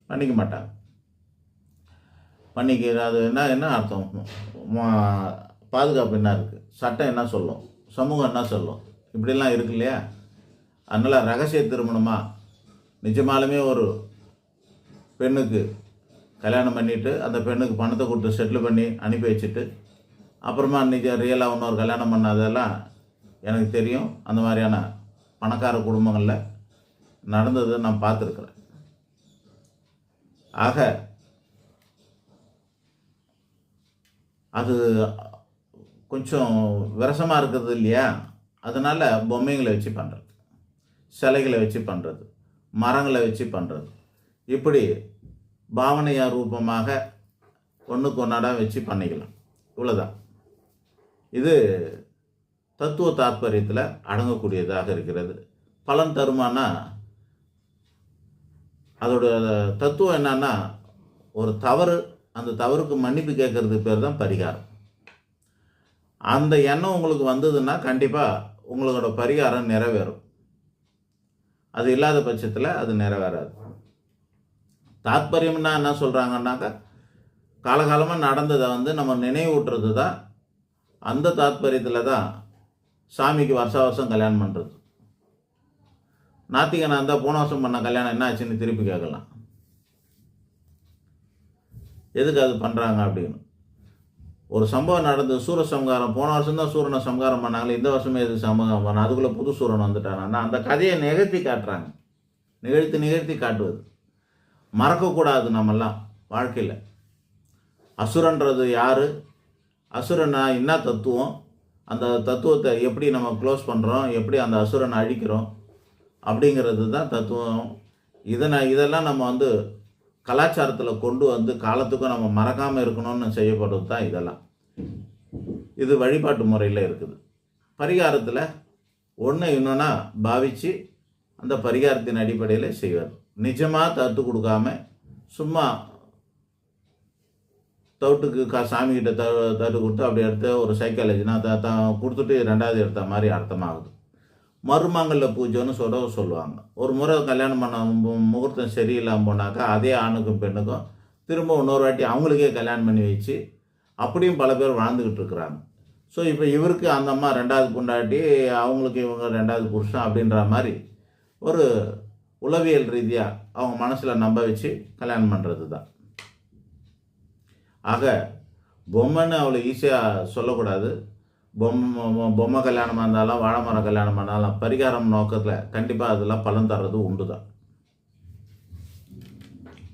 பண்ணிக்க மாட்டாங்க. பண்ணிக்க அது என்ன அர்த்தம்? பாதுகாப்பு என்ன இருக்குது? சட்டம் என்ன சொல்லும்? சமூகம் என்ன சொல்லும்? இப்படிலாம் இருக்கு இல்லையா? அதனால் ரகசிய திருமணமாக நிஜமாலுமே ஒரு பெண்ணுக்கு கல்யாணம் பண்ணிவிட்டு அந்த பெண்ணுக்கு பணத்தை கொடுத்து செட்டில் பண்ணி அனுப்பி வச்சுட்டு அப்புறமா ரியலாக இன்னொரு கல்யாணம் பண்ணாதெல்லாம் எனக்கு தெரியும். அந்த மாதிரியான பணக்கார குடும்பங்களில் நடந்தது நான் பார்த்துருக்குறேன். ஆக அது கொஞ்சம் விரசமாக இருக்கிறது இல்லையா? அதனால் பொம்மைங்களை வச்சு பண்ணுறது, சிலைகளை வச்சு பண்ணுறது, மரங்களை வச்சு பண்ணுறது, இப்படி பாவனையா ரூபமாக ஒன்றுக்கு ஒன்றாட வச்சு பண்ணிக்கலாம். இவ்வளோதான். இது தத்துவ தாற்பயத்தில் அடங்கக்கூடியதாக இருக்கிறது. பலன் தருமானா அதோட தத்துவம் என்னன்னா, ஒரு தவறு, அந்த தவறுக்கு மன்னிப்பு கேட்கறதுக்கு பேர் தான் பரிகாரம். அந்த எண்ணம் உங்களுக்கு வந்ததுன்னா கண்டிப்பாக உங்களோட பரிகாரம் நிறைவேறும். அது இல்லாத பட்சத்தில் அது நிறைவேறாது. தாத்பரியம்னா என்ன சொல்கிறாங்கன்னாக்கா, காலகாலமாக நடந்ததை நம்ம நினைவூட்டுறது தான். அந்த தாத்பரியத்தில் தான் சாமிக்கு வருஷம் கல்யாணம் பண்ணுறது. நாத்திகனாக இருந்தால் போன வருஷம் பண்ண கல்யாணம் என்ன ஆச்சுன்னு திருப்பி கேட்கலாம். எதுக்கு அது பண்ணுறாங்க அப்படின்னு. ஒரு சம்பவம் நடந்தது, சூரசம்ஹாரம். போன வருஷம் தான் சூரனை சம்ஹாரம் பண்ணாங்களே, இந்த வருஷமே எது சம்ஹாரம் பண்ண, அதுக்குள்ளே புது சூரன் வந்துட்டானா? அந்த கதையை நிகழ்த்தி காட்டுறாங்க. நிகழ்த்தி காட்டுவது மறக்கக்கூடாது. நம்மெல்லாம் வாழ்க்கையில் அசுரன்றது யார், அசுரனா என்ன தத்துவம், அந்த தத்துவத்தை எப்படி நம்ம க்ளோஸ் பண்ணுறோம், எப்படி அந்த அசுரனை அழிக்கிறோம் அப்படிங்கிறது தான் தத்துவம். இதெல்லாம் நம்ம கலாச்சாரத்தில் கொண்டு காலத்துக்கும் நம்ம மறக்காமல் இருக்கணும்னு செய்யப்படுறது தான் இதெல்லாம். இது வழிபாட்டு முறையில் இருக்குது. பரிகாரத்தில் ஒன்று இன்னொன்னா பாவித்து அந்த பரிகாரத்தின் அடிப்படையில் செய்வார். நிஜமாக தட்டு கொடுக்காம சும்மா தவிட்டுக்கு சாமிகிட்ட தட்டு கொடுத்து அப்படி எடுத்து ஒரு சைக்காலஜினா கொடுத்துட்டு ரெண்டாவது எடுத்த மாதிரி அர்த்தமாகுது. மருமங்கல்ல பூஜைன்னு சொல்லுவாங்க. ஒரு முறை கல்யாணம் பண்ண முகூர்த்தம் சரியில்லாமல் போனாக்கா அதே ஆணுக்கும் பெண்ணுக்கும் திரும்ப இன்னொரு வாட்டி அவங்களுக்கே கல்யாணம் பண்ணி வச்சு அப்படியும் பல பேர் வாழ்ந்துக்கிட்டு இருக்கிறாங்க. ஸோ இப்போ இவருக்கு அந்த அம்மா ரெண்டாவது பொண்டாட்டி, அவங்களுக்கு இவங்க ரெண்டாவது புருஷன் அப்படின்ற மாதிரி ஒரு உளவியல் ரீதியாக அவங்க மனசில் நம்ப வச்சு கல்யாணம் பண்ணுறது தான். ஆக பொம்மைன்னு அவ்வளோ ஈஸியாக சொல்லக்கூடாது. பொம்மை கல்யாணமாக இருந்தாலும் வாழை மரம் கல்யாணம் பண்ணாலும் பரிகாரம் நோக்கத்தில் கண்டிப்பாக அதெல்லாம் பலன் தர்றது உண்டு தான்.